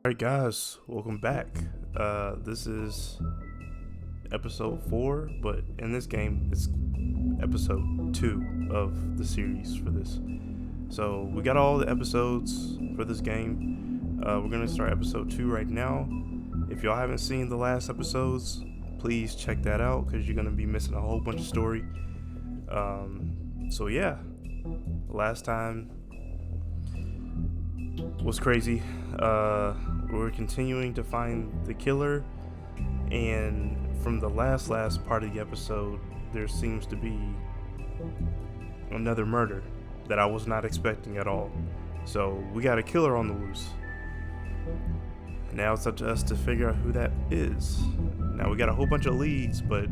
Alright guys, welcome back. This is episode 4, but in this game it's episode 2 of the series for this. So we got all the episodes for this game. We're going to start episode 2 right now. If y'all haven't seen the last episodes, please check that out because you're going to be missing a whole bunch of story. So yeah, last time was crazy. We're continuing to find the killer, and from the last part of the episode, there seems to be another murder that I was not expecting at all. So we got a killer on the loose. Now it's up to us to figure out who that is. Now we got a whole bunch of leads, but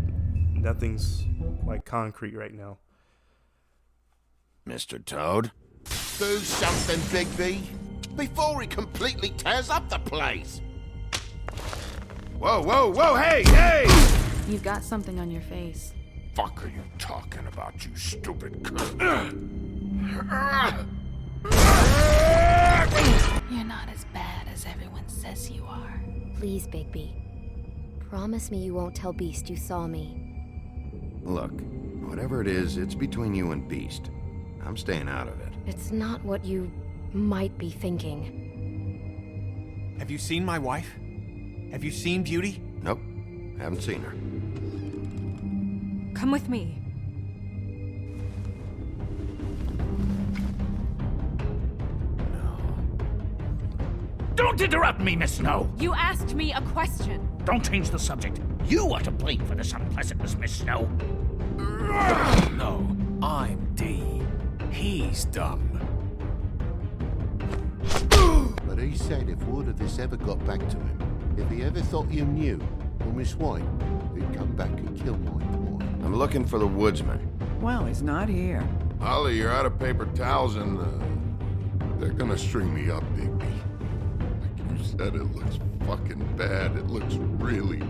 nothing's like concrete right now. Mr. Toad? Do something, Bigby, before he completely tears up the place. Whoa, hey! You've got something on your face. Fuck are you talking about, you stupid cunt? You're not as bad as everyone says you are. Please, Bigby. Promise me you won't tell Beast you saw me. Look, whatever it is, it's between you and Beast. I'm staying out of it. It's not what you might be thinking. Have you seen my wife? Have you seen Beauty? Nope, haven't seen her. Come with me. Don't interrupt me, Miss Snow! You asked me a question. Don't change the subject. You are to blame for this unpleasantness, Miss Snow. No, I'm D. He's dumb. But he said if word of this ever got back to him, if he ever thought you knew, or Miss White, he'd come back and kill my boy. I'm looking for the woodsman. Well, he's not here. Ollie, you're out of paper towels and they're gonna string me up, Bigby. Like you said, it looks fucking bad. It looks really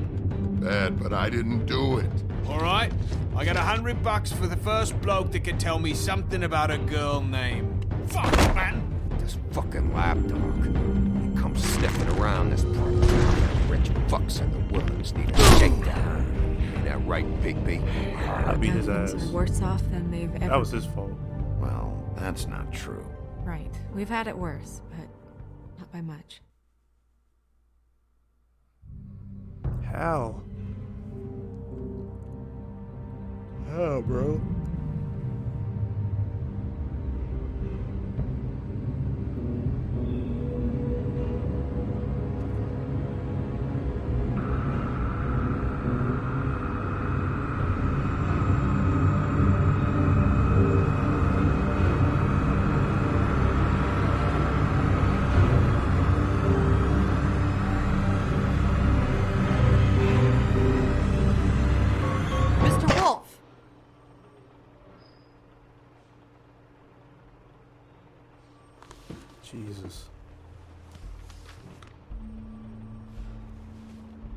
bad, but I didn't do it. Alright, I got $100 for the first bloke that can tell me something about a girl named. Fuck, man! This fucking lapdog. He comes sniffing around this part of town. Rich fucks and the women's need a shakedown. Ain't that right, Bigby? I beat his Things ass. are worse off than they've ever. That was his fault. Well, that's not true. Right. We've had it worse, but not by much. How? How, bro? Mr. Wolf! Jesus.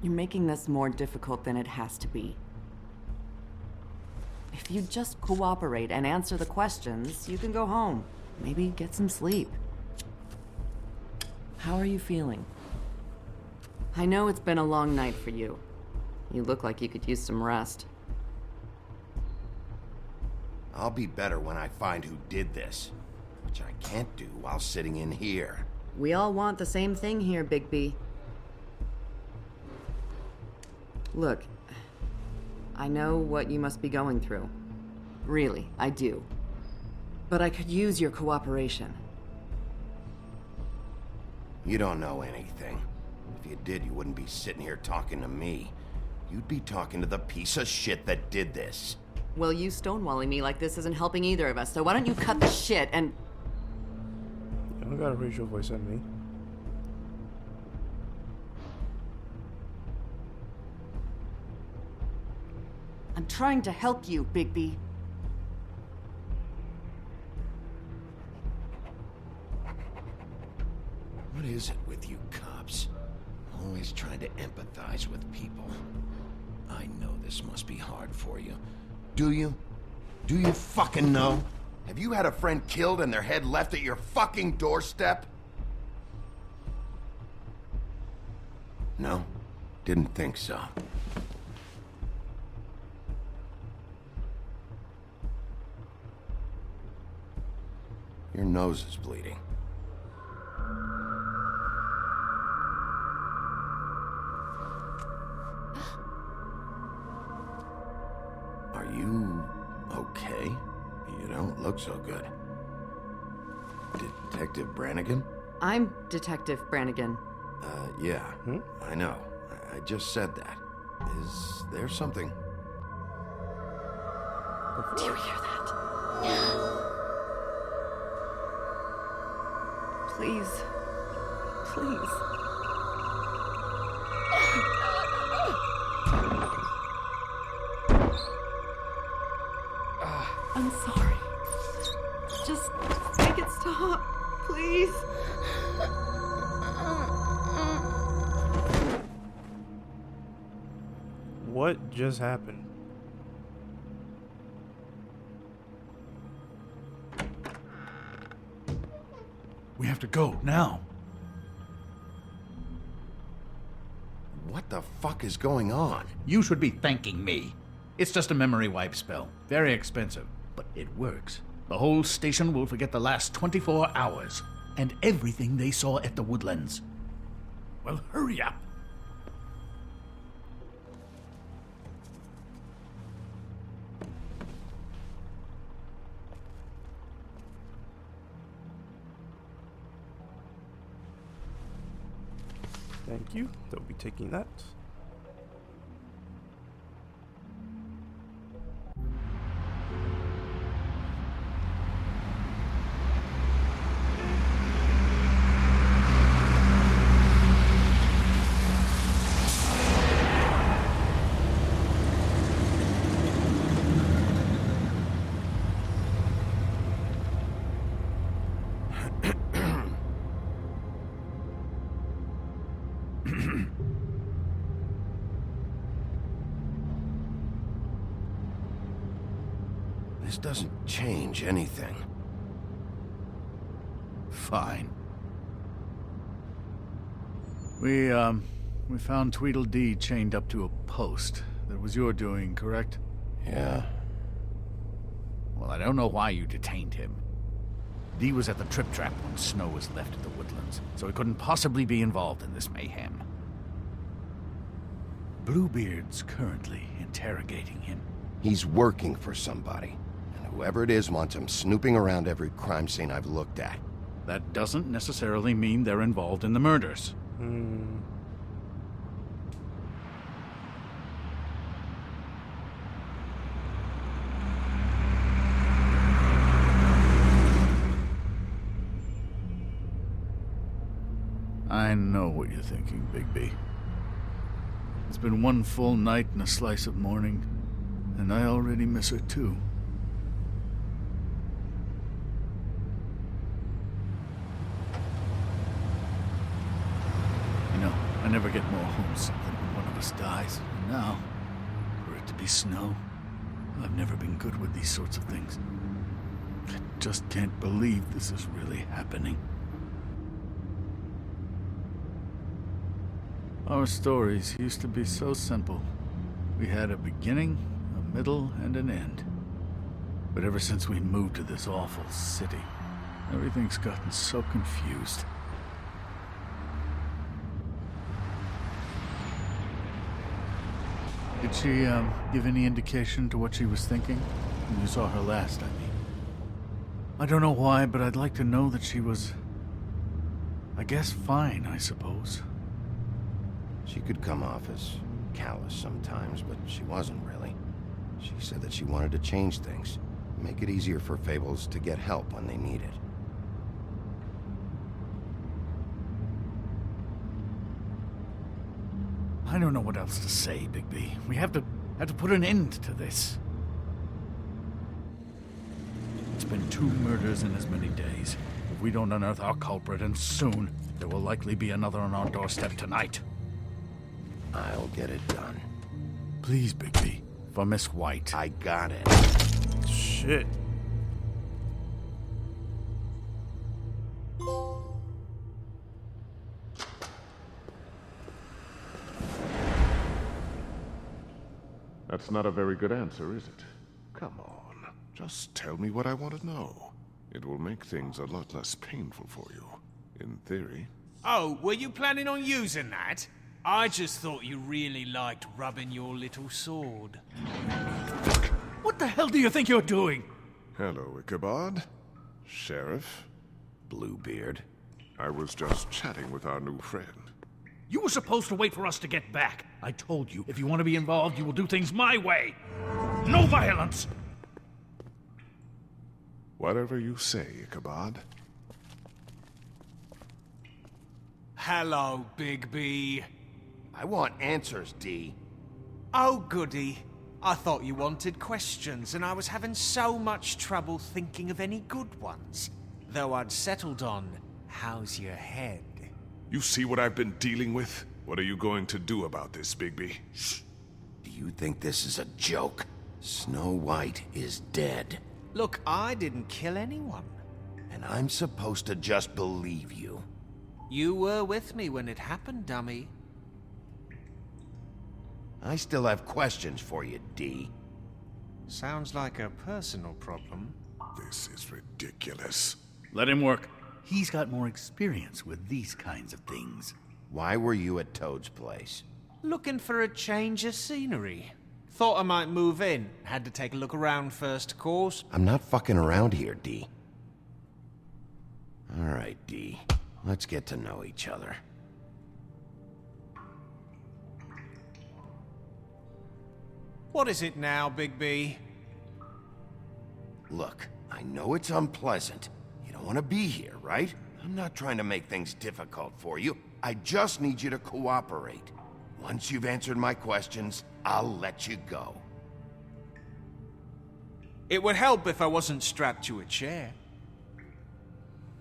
You're making this more difficult than it has to be. If you just cooperate and answer the questions, you can go home. Maybe get some sleep. How are you feeling? I know it's been a long night for you. You look like you could use some rest. I'll be better when I find who did this, which I can't do while sitting in here. We all want the same thing here, Bigby. Look, I know what you must be going through. Really, I do. But I could use your cooperation. You don't know anything. If you did, you wouldn't be sitting here talking to me. You'd be talking to the piece of shit that did this. Well, you stonewalling me like this isn't helping either of us, so why don't you cut the shit and... You don't gotta raise your voice at me. I'm trying to help you, Bigby. What is it with you cops? Always trying to empathize with people. I know this must be hard for you. Do you? Do you fucking know? Have you had a friend killed and their head left at your fucking doorstep? No? Didn't think so. Your nose is bleeding. Are you okay? You don't look so good. Detective Brannigan? I'm Detective Brannigan. Yeah. I know. I just said that. Is there something? Do you hear that? Please. Please. I'm sorry. Just make it stop, please. What just happened? We have to go now. What the fuck is going on? You should be thanking me. It's just a memory wipe spell. Very expensive, but it works. The whole station will forget the last 24 hours and everything they saw at the Woodlands. Well, hurry up. Thank you. They'll be taking that. This doesn't change anything. Fine. We found Tweedledee chained up to a post. That was your doing, correct? Yeah. Well, I don't know why you detained him. Dee was at the Trip Trap when Snow was left at the Woodlands, so he couldn't possibly be involved in this mayhem. Bluebeard's currently interrogating him. He's working for somebody. And whoever it is wants him snooping around every crime scene I've looked at. That doesn't necessarily mean they're involved in the murders. I know what you're thinking, Bigby. It's been one full night and a slice of morning, and I already miss her too. You know, I never get more homesick than when one of us dies. And now, for it to be Snow, I've never been good with these sorts of things. I just can't believe this is really happening. Our stories used to be so simple. We had a beginning, a middle, and an end. But ever since we moved to this awful city, everything's gotten so confused. Did she, give any indication to what she was thinking? When you saw her last, I mean. I don't know why, but I'd like to know that she was... I guess fine, I suppose. She could come off as callous sometimes, but she wasn't really. She said that she wanted to change things, make it easier for Fables to get help when they need it. I don't know what else to say, Bigby. We have to put an end to this. It's been 2 murders in as many days. If we don't unearth our culprit, and soon, there will likely be another on our doorstep tonight. I'll get it done. Please, Bigby. For Miss White. I got it. Shit. That's not a very good answer, is it? Come on. Just tell me what I want to know. It will make things a lot less painful for you. In theory. Oh, were you planning on using that? I just thought you really liked rubbing your little sword. What the hell do you think you're doing? Hello, Ichabod. Sheriff. Bluebeard. I was just chatting with our new friend. You were supposed to wait for us to get back. I told you, if you want to be involved, you will do things my way. No violence! Whatever you say, Ichabod. Hello, Bigby. I want answers, D. Oh, goody. I thought you wanted questions, and I was having so much trouble thinking of any good ones. Though I'd settled on, how's your head? You see what I've been dealing with? What are you going to do about this, Bigby? Shh. Do you think this is a joke? Snow White is dead. Look, I didn't kill anyone. And I'm supposed to just believe you. You were with me when it happened, dummy. I still have questions for you, D. Sounds like a personal problem. This is ridiculous. Let him work. He's got more experience with these kinds of things. Why were you at Toad's place? Looking for a change of scenery. Thought I might move in. Had to take a look around first, of course. I'm not fucking around here, D. All right, D. Let's get to know each other. What is it now, Bigby? Look, I know it's unpleasant. You don't want to be here, right? I'm not trying to make things difficult for you. I just need you to cooperate. Once you've answered my questions, I'll let you go. It would help if I wasn't strapped to a chair.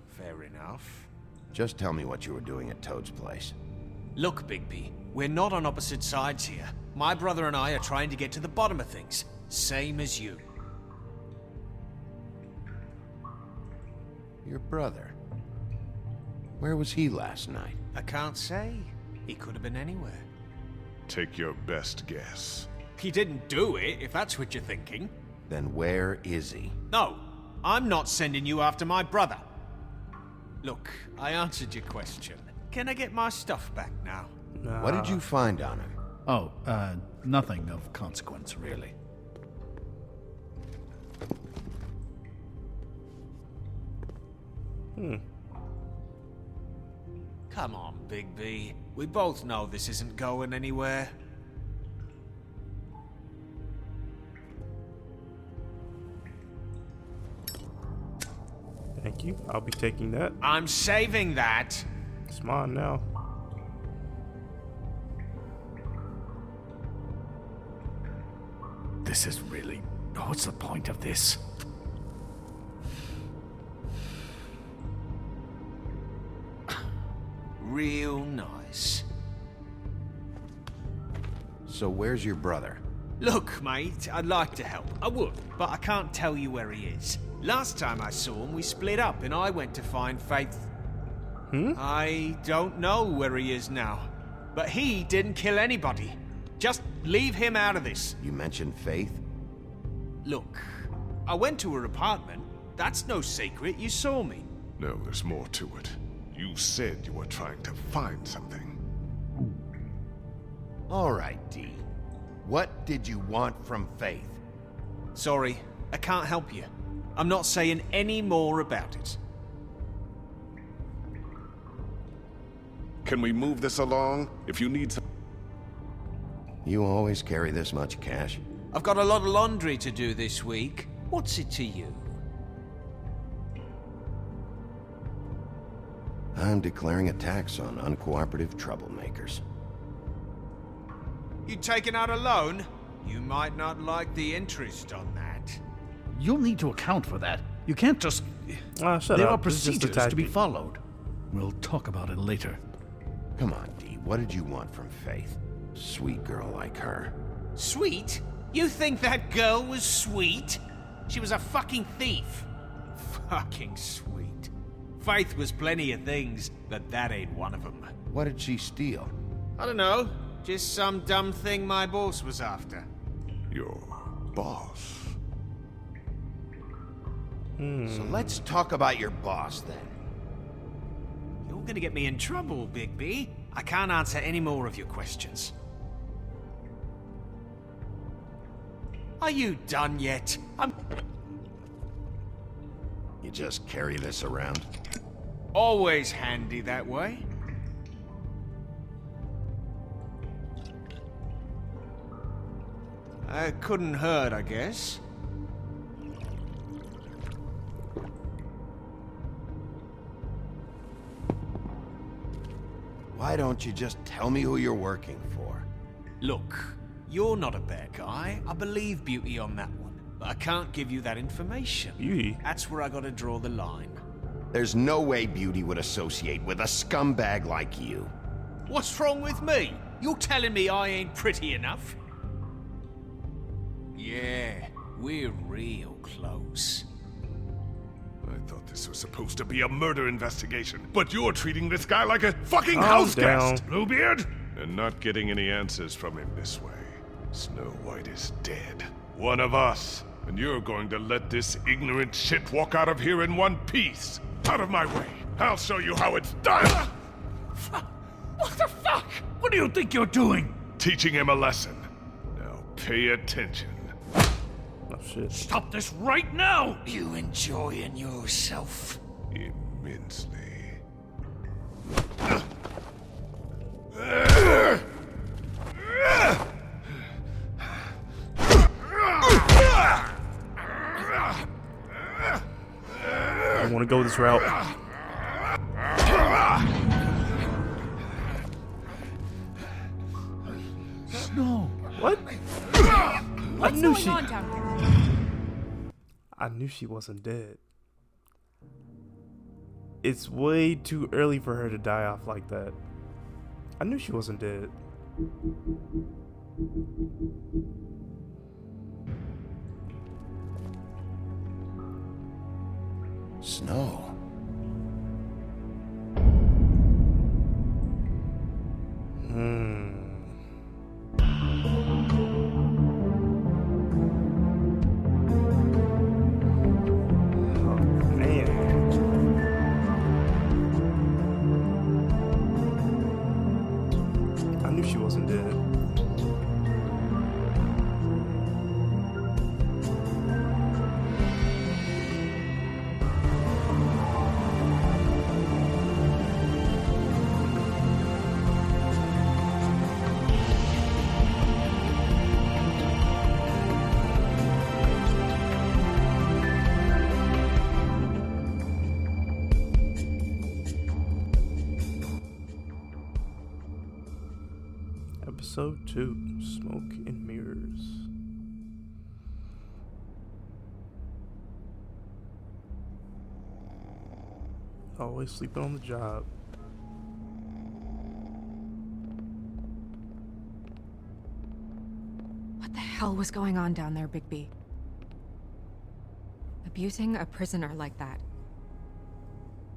Fair enough. Just tell me what you were doing at Toad's place. Look, Bigby, we're not on opposite sides here. My brother and I are trying to get to the bottom of things. Same as you. Your brother? Where was he last night? I can't say. He could have been anywhere. Take your best guess. He didn't do it, if that's what you're thinking. Then where is he? No, I'm not sending you after my brother. Look, I answered your question. Can I get my stuff back now? What did you find on him? Oh, nothing of consequence, really. Come on, Bigby. We both know this isn't going anywhere. Thank you. I'll be taking that. I'm saving that. It's mine now. This is really... What's the point of this? Real nice. So where's your brother? Look, mate, I'd like to help. I would, but I can't tell you where he is. Last time I saw him, we split up and I went to find Faith. I don't know where he is now. But he didn't kill anybody. Just leave him out of this. You mentioned Faith? Look, I went to her apartment. That's no secret. You saw me. No, there's more to it. You said you were trying to find something. All right, D. What did you want from Faith? Sorry, I can't help you. I'm not saying any more about it. Can we move this along? If you need some... You always carry this much cash? I've got a lot of laundry to do this week. What's it to you? I'm declaring a tax on uncooperative troublemakers. You taking out a loan? You might not like the interest on that. You'll need to account for that. You can't just... Shut there up. are This is just a procedures to be tactic. followed. We'll talk about it later. Come on, D. What did you want from Faith? Sweet girl like her. Sweet? You think that girl was sweet? She was a fucking thief. Fucking sweet. Faith was plenty of things, but that ain't one of them. What did she steal? I don't know. Just some dumb thing my boss was after. Your boss. So let's talk about your boss then. You're gonna get me in trouble, Bigby. I can't answer any more of your questions. Are you done yet? You just carry this around? Always handy that way. Couldn't hurt, I guess. Why don't you just tell me who you're working for? Look, you're not a bad guy. I believe Beauty on that one. But I can't give you that information. Beauty? That's where I gotta draw the line. There's no way Beauty would associate with a scumbag like you. What's wrong with me? You're telling me I ain't pretty enough? Yeah, we're real close. I thought this was supposed to be a murder investigation, but you're treating this guy like a fucking Calm house down. guest, Bluebeard! And not getting any answers from him this way. Snow White is dead. One of us. And you're going to let this ignorant shit walk out of here in one piece. Out of my way. I'll show you how it's done! What the fuck? What do you think you're doing? Teaching him a lesson. Now pay attention. Oh shit. Stop this right now! You enjoying yourself? Immensely. I want to go this route. Snow. What? What's knew going she- on down there? I knew she wasn't dead. It's way too early for her to die off like that. I knew she wasn't dead. Snow. Oh, man. I knew she wasn't dead. Episode 2, Smoke and Mirrors. Always sleeping on the job. What the hell was going on down there, Bigby? Abusing a prisoner like that.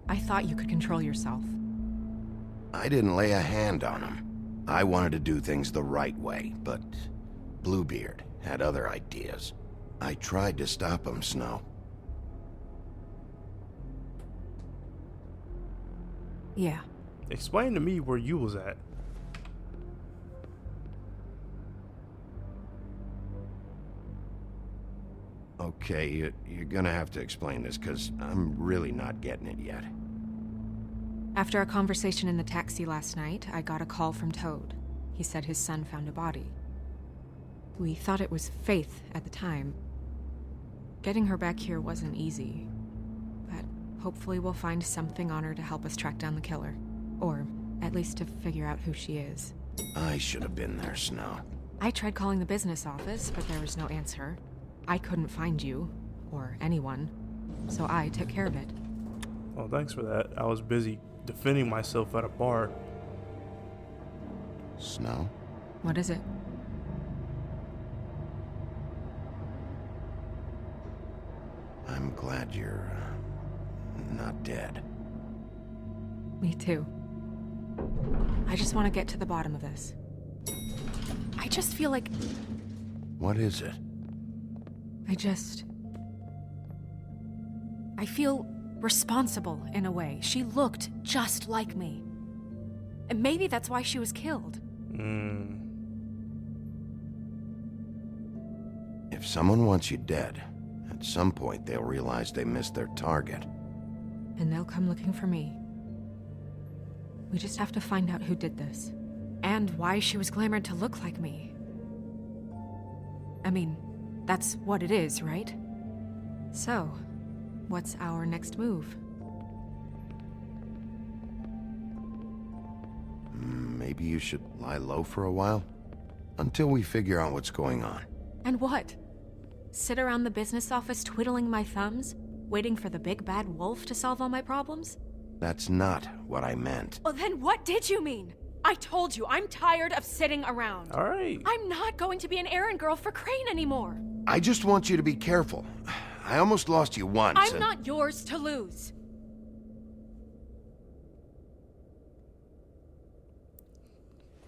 I thought you could control yourself. I didn't lay a hand on him. I wanted to do things the right way, but Bluebeard had other ideas. I tried to stop him, Snow. Yeah. Explain to me where you was at. Okay, you're gonna have to explain this, because I'm really not getting it yet. After a conversation in the taxi last night, I got a call from Toad. He said his son found a body. We thought it was Faith at the time. Getting her back here wasn't easy, but hopefully we'll find something on her to help us track down the killer. Or at least to figure out who she is. I should have been there, Snow. I tried calling the business office, but there was no answer. I couldn't find you, or anyone, so I took care of it. Well, thanks for that. I was busy defending myself at a bar. Snow? What is it? I'm glad you're not dead. Me too. I just want to get to the bottom of this. I just feel like... What is it? I feel responsible in a way. She looked just like me. And maybe that's why she was killed. If someone wants you dead, at some point they'll realize they missed their target. And they'll come looking for me. We just have to find out who did this. And why she was glamored to look like me. I mean, that's what it is, right? So, what's our next move? Maybe you should lie low for a while? Until we figure out what's going on. And what? Sit around the business office twiddling my thumbs, waiting for the big bad wolf to solve all my problems? That's not what I meant. Well, then what did you mean? I told you, I'm tired of sitting around. All right. I'm not going to be an errand girl for Crane anymore. I just want you to be careful. I almost lost you once. I'm not yours to lose.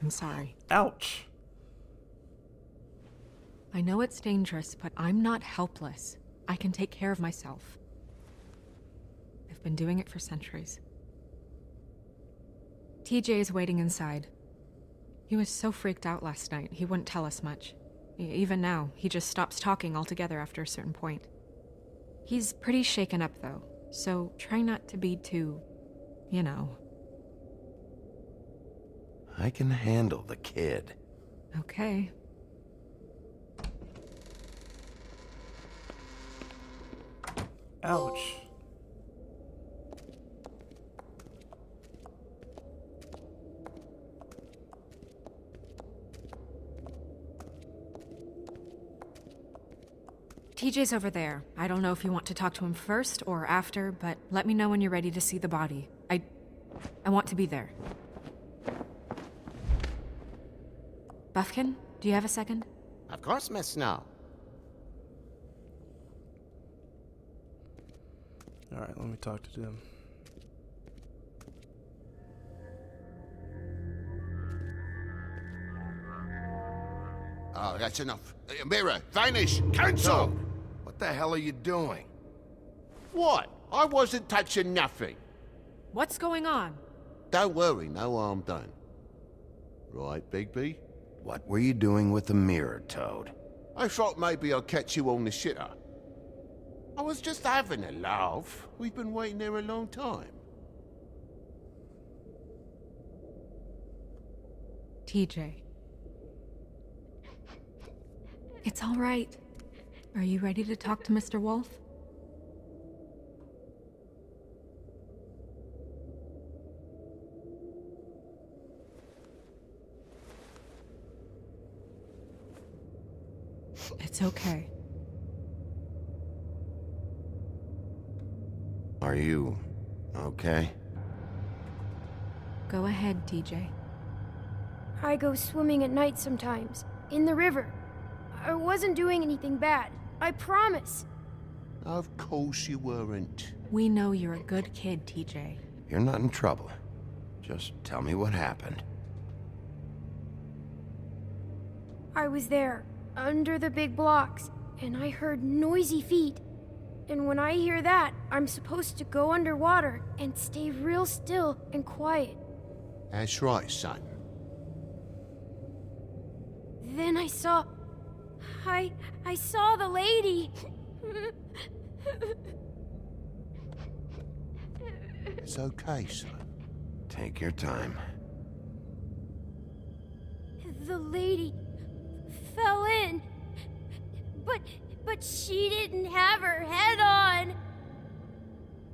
I'm sorry. Ouch. I know it's dangerous, but I'm not helpless. I can take care of myself. I've been doing it for centuries. TJ is waiting inside. He was so freaked out last night, he wouldn't tell us much. Even now, he just stops talking altogether after a certain point. He's pretty shaken up, though, so try not to be too, you know. I can handle the kid. Okay. Ouch. TJ's over there. I don't know if you want to talk to him first or after, but let me know when you're ready to see the body. I want to be there. Buffkin, do you have a second? Of course, Miss Snow. All right, let me talk to them. Oh, that's enough. Mirror, vanish, cancel! What the hell are you doing? What? I wasn't touching nothing. What's going on? Don't worry, no harm done. Right, Bigby? What were you doing with the mirror, Toad? I thought maybe I'd catch you on the shitter. I was just having a laugh. We've been waiting there a long time. TJ. It's all right. Are you ready to talk to Mr. Wolf? It's okay. Are you okay? Go ahead, TJ. I go swimming at night sometimes, in the river. I wasn't doing anything bad, I promise. Of course you weren't. We know you're a good kid, TJ. You're not in trouble. Just tell me what happened. I was there, under the big blocks, and I heard noisy feet. And when I hear that, I'm supposed to go underwater and stay real still and quiet. That's right, son. Then I saw the lady. It's okay, son. Take your time. The lady fell in. But she didn't have her head on.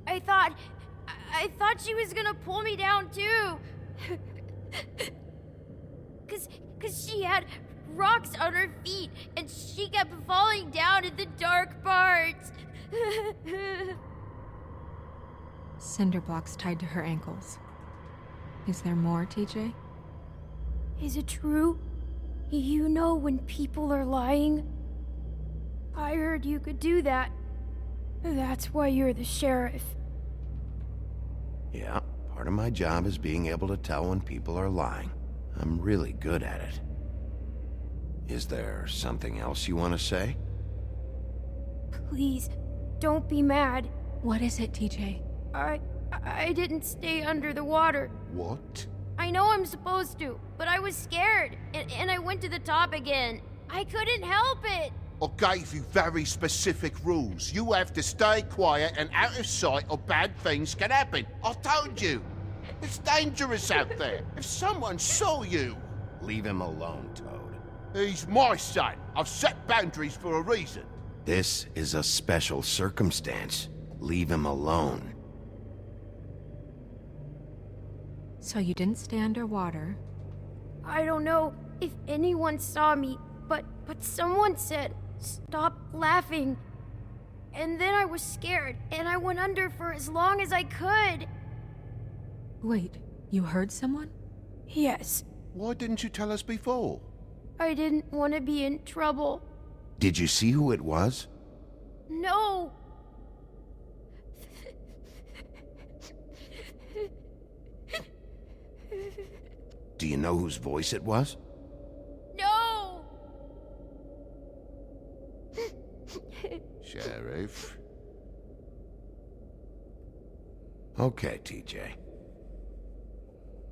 I thought she was gonna pull me down too. Cause she had rocks on her feet and she kept falling down in the dark parts. Cinder blocks tied to her ankles. Is there more, TJ? Is it true? You know when people are lying? I heard you could do that. That's why you're the sheriff. Yeah, part of my job is being able to tell when people are lying. I'm really good at it. Is there something else you want to say? Please, don't be mad. What is it, TJ? I didn't stay under the water. What? I know I'm supposed to, but I was scared, and I went to the top again. I couldn't help it. I gave you very specific rules. You have to stay quiet and out of sight or bad things can happen. I told you. It's dangerous out there. If someone saw you... Leave him alone, Toad. He's my son. I've set boundaries for a reason. This is a special circumstance. Leave him alone. So you didn't stay underwater? I don't know if anyone saw me, but someone said, "Stop laughing." And then I was scared, and I went under for as long as I could. Wait, you heard someone? Yes. Why didn't you tell us before? I didn't want to be in trouble. Did you see who it was? No. Do you know whose voice it was? No. Sheriff. Okay, TJ.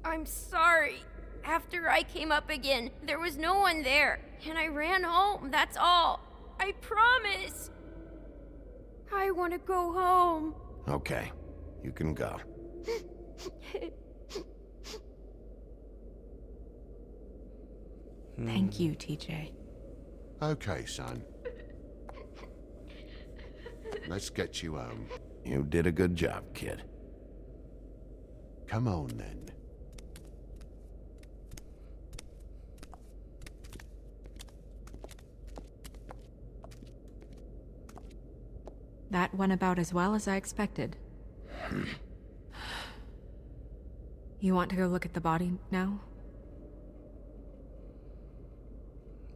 I'm sorry. After I came up again, there was no one there, and I ran home, that's all. I promise. I want to go home. Okay, you can go. Thank you, TJ. Okay, son. Let's get you home. You did a good job, kid. Come on, then. That went about as well as I expected. You want to go look at the body now?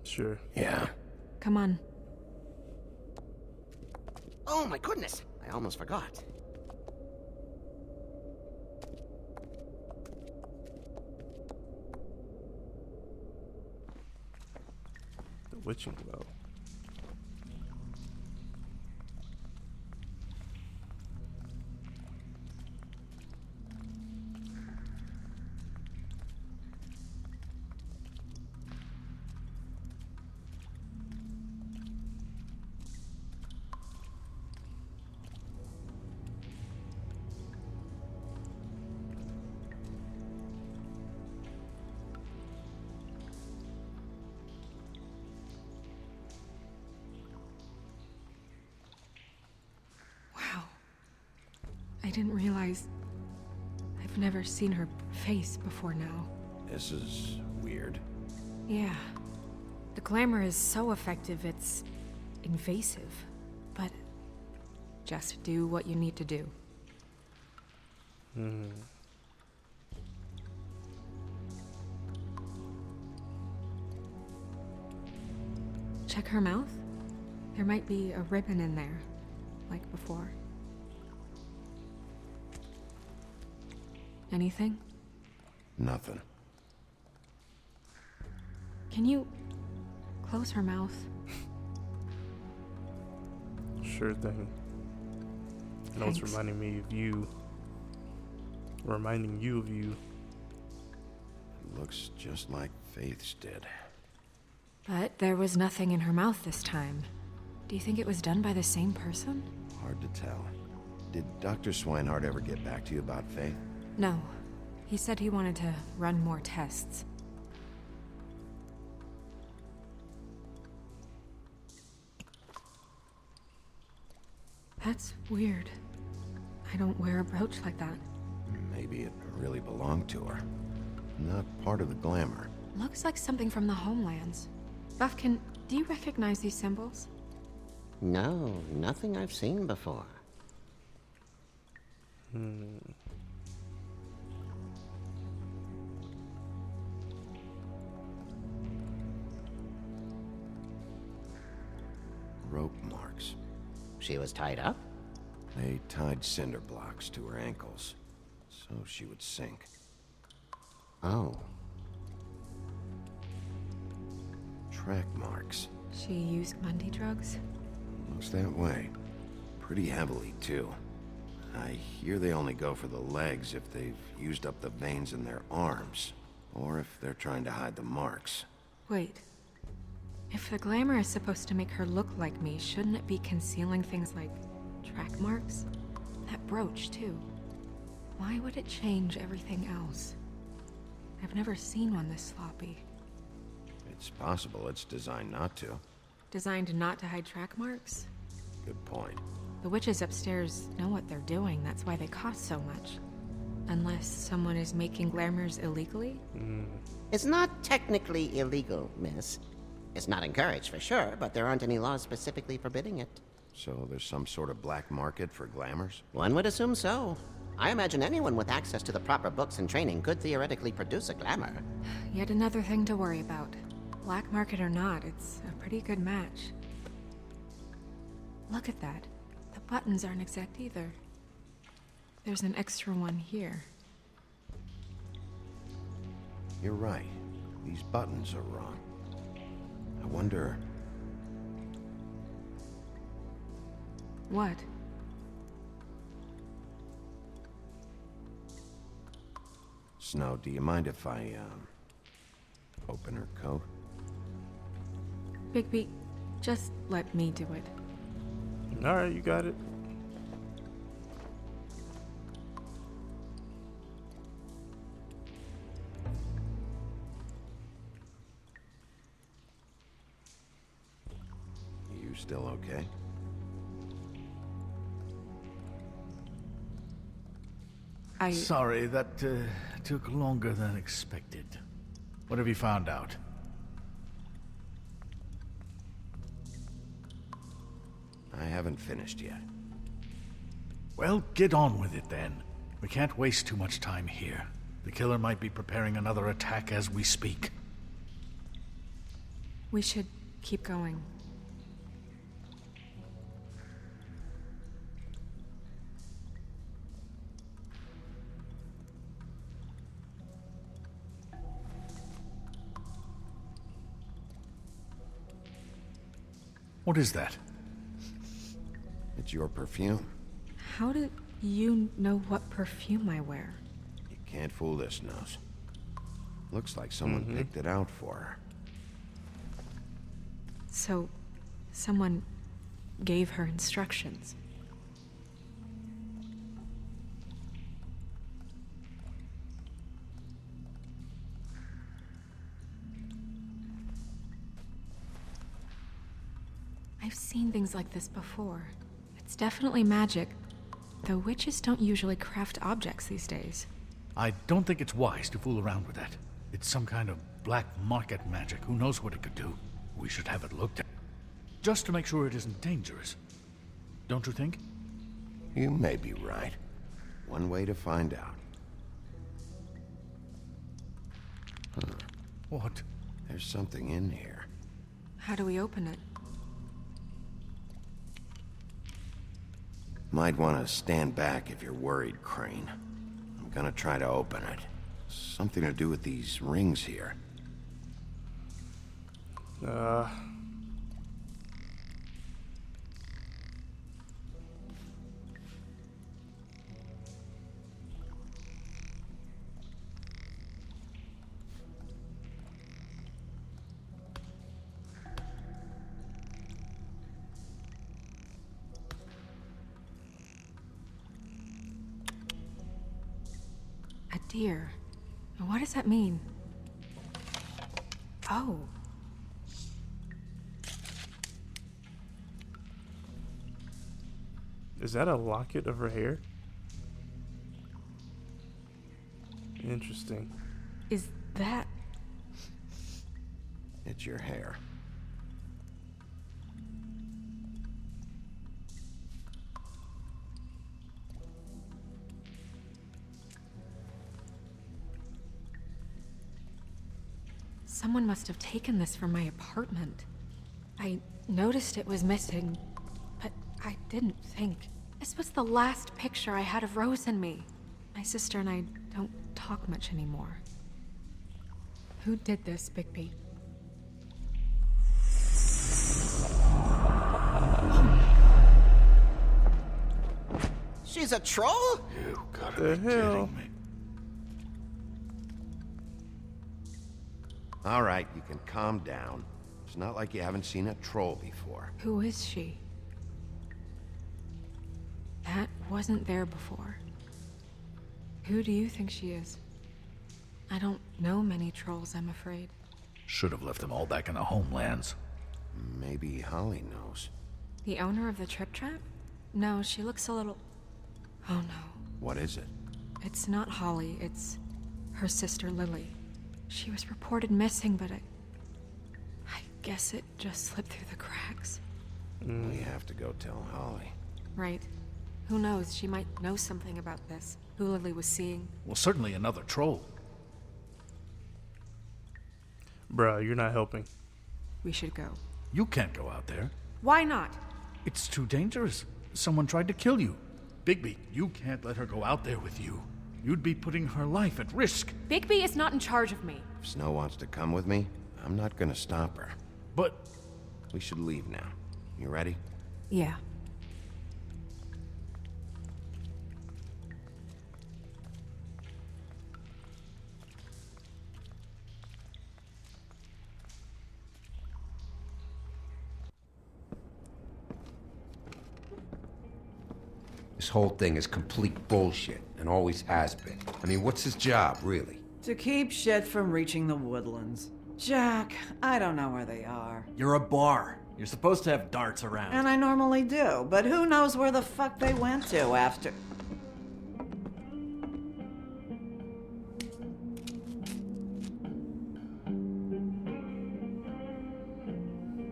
Sure. Yeah. Come on. Oh my goodness, I almost forgot. The witching well. I didn't realize... I've never seen her face before now. This is weird. Yeah. The glamour is so effective, it's invasive. But just do what you need to do. Check her mouth. There might be a ribbon in there, like before. Anything? Nothing. Can you close her mouth? Sure thing. No, it's Thanks. reminding me of you. Reminding you of you. Looks just like Faith's did. But there was nothing in her mouth this time. Do you think it was done by the same person? Hard to tell. Did Dr. Swinehart ever get back to you about Faith? No. He said he wanted to run more tests. That's weird. I don't wear a brooch like that. Maybe it really belonged to her. Not part of the glamour. Looks like something from the homelands. Buffkin, do you recognize these symbols? No, nothing I've seen before. Rope marks. She was tied up? They tied cinder blocks to her ankles, so she would sink. Oh. Track marks. She used Mundy drugs? Looks that way. Pretty heavily, too. I hear they only go for the legs if they've used up the veins in their arms, or if they're trying to hide the marks. Wait. If the glamour is supposed to make her look like me, shouldn't it be concealing things like track marks? That brooch, too. Why would it change everything else? I've never seen one this sloppy. It's possible it's designed not to. Designed not to hide track marks? Good point. The witches upstairs know what they're doing, that's why they cost so much. Unless someone is making glamours illegally? It's not technically illegal, miss. It's not encouraged for sure, but there aren't any laws specifically forbidding it. So there's some sort of black market for glamours? One would assume so. I imagine anyone with access to the proper books and training could theoretically produce a glamour. Yet another thing to worry about. Black market or not, it's a pretty good match. Look at that. The buttons aren't exact either. There's an extra one here. You're right. These buttons are wrong. I wonder... What? Snow, do you mind if I, open her coat? Bigby, just let me do it. Alright, you got it. You still okay? Sorry, that took longer than expected. What have you found out? I haven't finished yet. Well, get on with it then. We can't waste too much time here. The killer might be preparing another attack as we speak. We should keep going. What is that? It's your perfume. How do you know what perfume I wear? You can't fool this nose. Looks like someone picked it out for her. So, someone gave her instructions. I've seen things like this before. It's definitely magic, though witches don't usually craft objects these days. I don't think it's wise to fool around with that. It's some kind of black market magic. Who knows what it could do? We should have it looked at. Just to make sure it isn't dangerous. Don't you think? You may be right. One way to find out. Huh. What? There's something in here. How do we open it? Might want to stand back if you're worried, Crane. I'm gonna try to open it. Something to do with these rings here. A deer. What does that mean? Oh. Is that a locket of her hair? Interesting. Is that... It's your hair. Someone must have taken this from my apartment. I noticed it was missing, but I didn't think. This was the last picture I had of Rose and me. My sister and I don't talk much anymore. Who did this, Bigby? She's a troll? You gotta The be hell? kidding me. All right, you can calm down. It's not like you haven't seen a troll before. Who is she? That wasn't there before. Who do you think she is? I don't know many trolls, I'm afraid. Should have left them all back in the homelands. Maybe Holly knows. The owner of the Trip Trap? No, she looks a little... Oh no. What is it? It's not Holly, it's her sister Lily. She was reported missing, but I guess it just slipped through the cracks. We have to go tell Holly. Right. Who knows, she might know something about this. Who Lily was seeing. Well, certainly another troll. Bruh, you're not helping. We should go. You can't go out there. Why not? It's too dangerous. Someone tried to kill you. Bigby, you can't let her go out there with you. You'd be putting her life at risk. Bigby is not in charge of me. If Snow wants to come with me, I'm not gonna stop her. But We should leave now. You ready? Yeah. This whole thing is complete bullshit, and always has been. I mean, what's his job, really? To keep shit from reaching the woodlands. Jack, I don't know where they are. You're a bar. You're supposed to have darts around. And I normally do, but who knows where the fuck they went to after...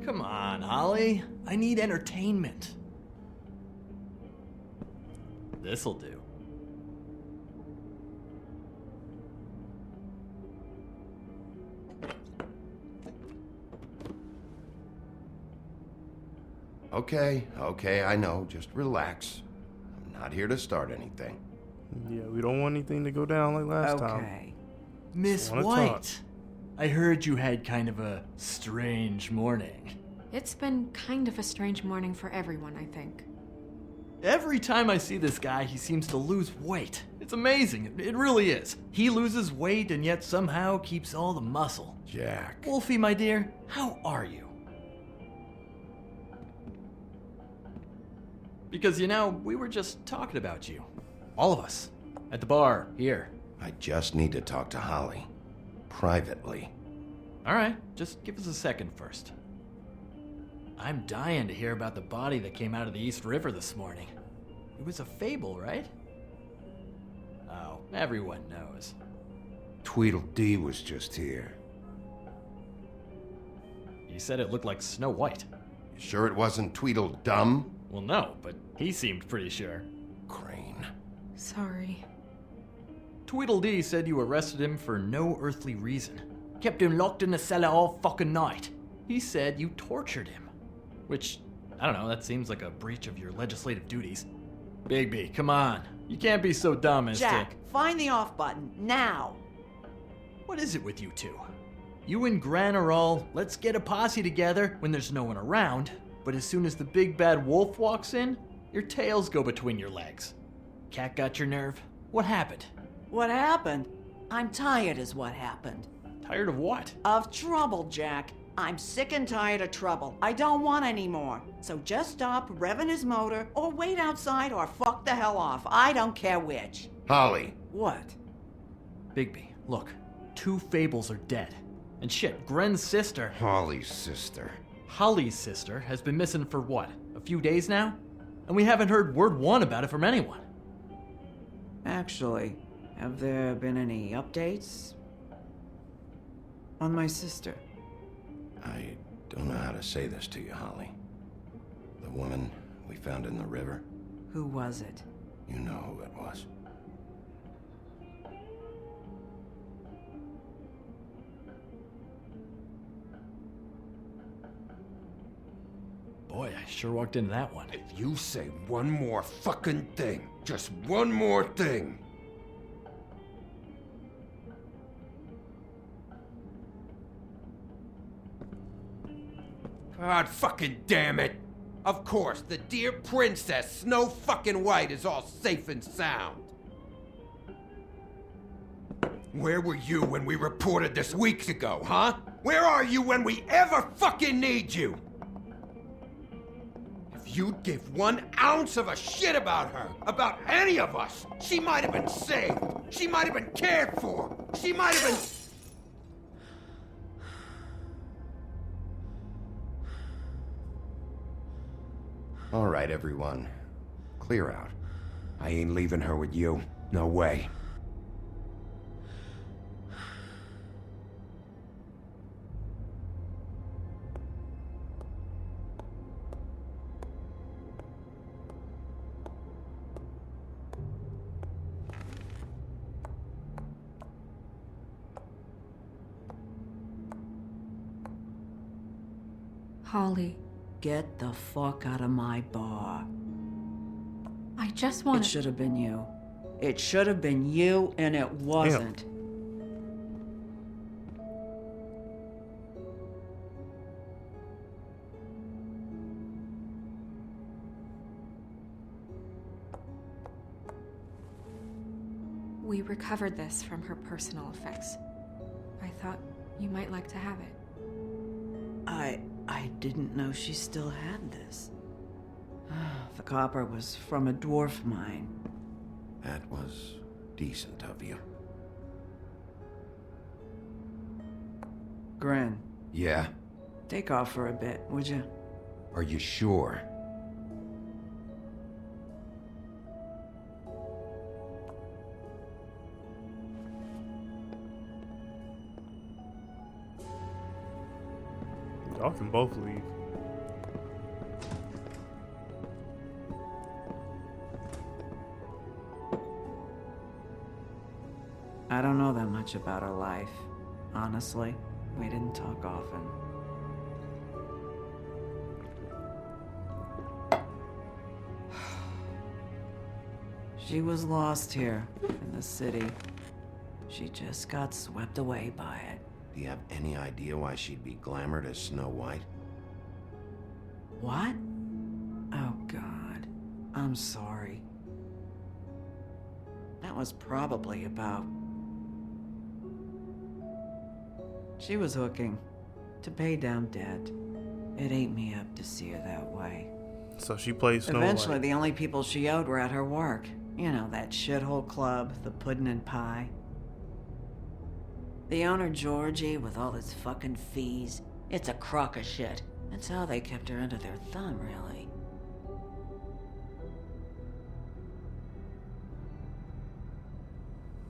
Come on, Holly. I need entertainment. This'll do. Okay, I know. Just relax. I'm not here to start anything. Yeah, we don't want anything to go down like last time. Okay. Miss Wanna White, talk. I heard you had kind of a strange morning. It's been kind of a strange morning for everyone, I think. Every time I see this guy, he seems to lose weight. It's amazing. It really is. He loses weight and yet somehow keeps all the muscle. Jack. Wolfie, my dear, how are you? Because, you know, we were just talking about you. All of us. At the bar, here. I just need to talk to Holly. Privately. All right, just give us a second first. I'm dying to hear about the body that came out of the East River this morning. It was a fable, right? Oh, everyone knows. Tweedledee was just here. He said it looked like Snow White. You sure it wasn't Tweedledum? Well, no, but he seemed pretty sure. Crane. Sorry. Tweedledee said you arrested him for no earthly reason. Kept him locked in the cellar all fucking night. He said you tortured him. Which, I don't know, that seems like a breach of your legislative duties. Bigby, come on. You can't be so dumb as Jack, find the off button, now! What is it with you two? You and Gran are all, let's get a posse together when there's no one around, but as soon as the big bad wolf walks in, your tails go between your legs. Cat got your nerve? What happened? What happened? I'm tired is what happened. Tired of what? Of trouble, Jack. I'm sick and tired of trouble. I don't want any more. So just stop revving his motor, or wait outside, or fuck the hell off. I don't care which. Holly. What? Bigby, look. 2 Fables are dead. And shit, Gren's sister... Holly's sister. Holly's sister has been missing for what? A few days now? And we haven't heard word one about it from anyone. Actually, have there been any updates? On my sister? I don't know how to say this to you, Holly. The woman we found in the river. Who was it? You know who it was. Boy, I sure walked into that one. If you say one more fucking thing, just one more thing. God fucking damn it! Of course, the dear Princess Snow fucking White is all safe and sound. Where were you when we reported this weeks ago, huh? Where are you when we ever fucking need you? If you'd give 1 ounce of a shit about her, about any of us, she might have been saved. She might have been cared for. She might have been... All right, everyone. Clear out. I ain't leaving her with you. No way. Holly, Get the fuck out of my bar. I just want It should have been you. It should have been you, and it wasn't. We recovered this from her personal effects. I thought you might like to have it. I didn't know she still had this. The copper was from a dwarf mine. That was decent of you. Gren, Yeah? take off for a bit, would you? Are you sure? Y'all can both leave. I don't know that much about her life. Honestly, we didn't talk often. She was lost here in the city. She just got swept away by it. Do you have any idea why she'd be glamored as Snow White? What? Oh, God. I'm sorry. That was probably about... She was hooking to pay down debt. It ate me up to see her that way. So she plays Snow Eventually, White. the only people she owed were at her work. You know, that shithole club, the Puddin' and Pie. The owner, Georgie, with all his fucking fees, it's a crock of shit. That's how they kept her under their thumb, really.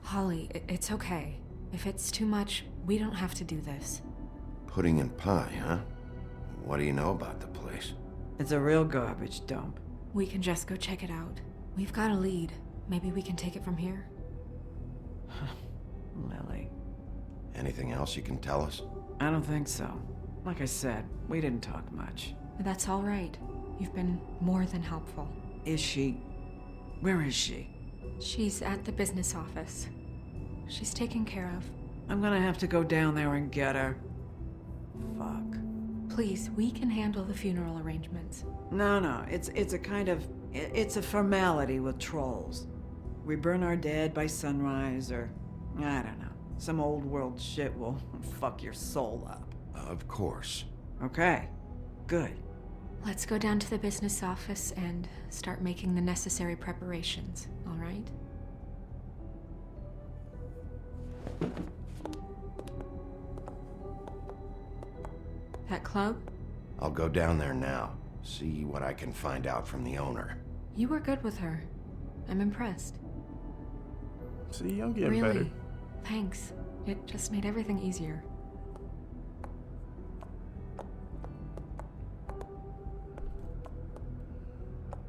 Holly, it's okay. If it's too much, we don't have to do this. Pudding and pie, huh? What do you know about the place? It's a real garbage dump. We can just go check it out. We've got a lead. Maybe we can take it from here. Lily. Anything else you can tell us? I don't think so. Like I said, we didn't talk much. That's all right. You've been more than helpful. Is she... Where is she? She's at the business office. She's taken care of. I'm gonna have to go down there and get her. Fuck. Please, we can handle the funeral arrangements. No, it's a kind of... It's a formality with trolls. We burn our dead by sunrise, or... I don't know. Some old world shit will fuck your soul up. Of course. Okay. Good. Let's go down to the business office and start making the necessary preparations, all right? That club? I'll go down there now. See what I can find out from the owner. You were good with her. I'm impressed. See, I'm getting really, better. Thanks. It just made everything easier.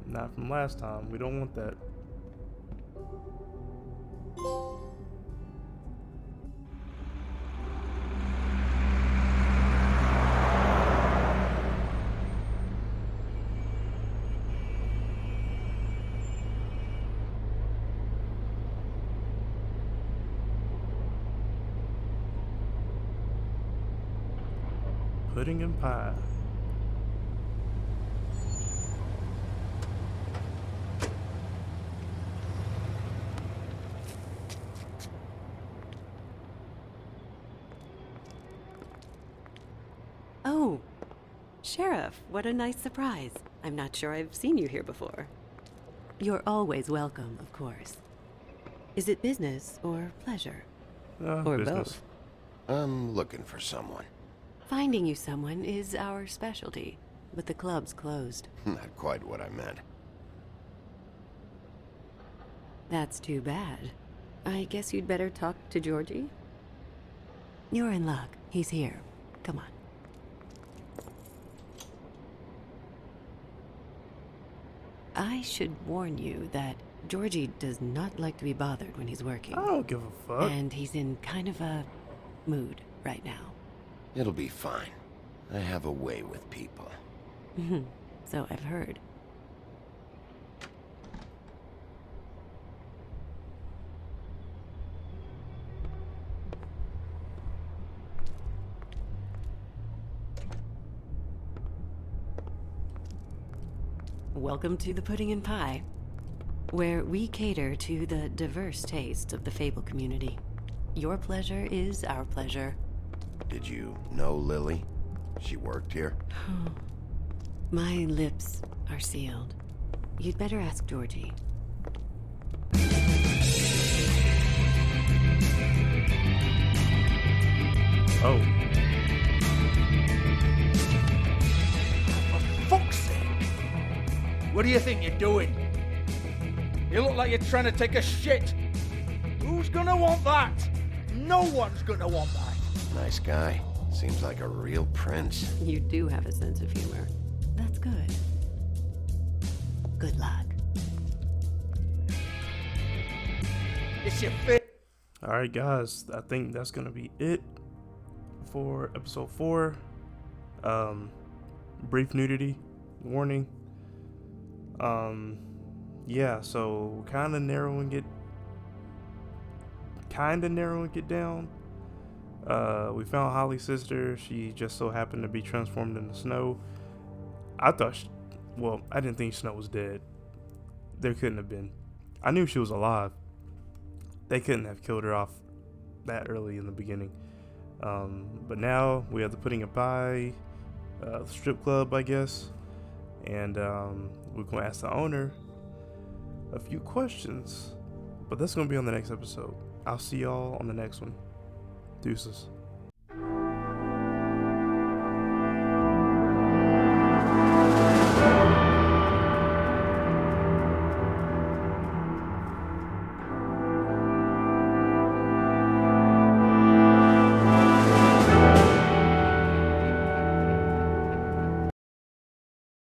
Not from last time. We don't want that. Pudding and pie. Sheriff, what a nice surprise. I'm not sure I've seen you here before. You're always welcome, of course. Is it business or pleasure? Or business. both? I'm looking for someone. Finding you someone is our specialty, but the club's closed. Not quite what I meant. That's too bad. I guess you'd better talk to Georgie? You're in luck. He's here. Come on. I should warn you that Georgie does not like to be bothered when he's working. I don't give a fuck. And he's in kind of a mood right now. It'll be fine. I have a way with people. So I've heard. Welcome to the Pudding and Pie, where we cater to the diverse tastes of the Fable community. Your pleasure is our pleasure. Did you know Lily? She worked here? My lips are sealed. You'd better ask Georgie. Oh. For fuck's sake! What do you think you're doing? You look like you're trying to take a shit. Who's gonna want that? No one's gonna want that. Nice guy. Seems like a real prince. You do have a sense of humor. That's good. Good luck. It's your fit. Alright, guys. I think that's going to be it for episode 4. Brief nudity warning. Yeah, so kind of narrowing it down. We found Holly's sister. She just so happened to be transformed into Snow. I thought I didn't think Snow was dead. There couldn't have been. I knew she was alive. They couldn't have killed her off that early in the beginning. But now we have the Pudding and Pie strip club, I guess. And we're going to ask the owner a few questions. But that's going to be on the next episode. I'll see y'all on the next one. Deuces.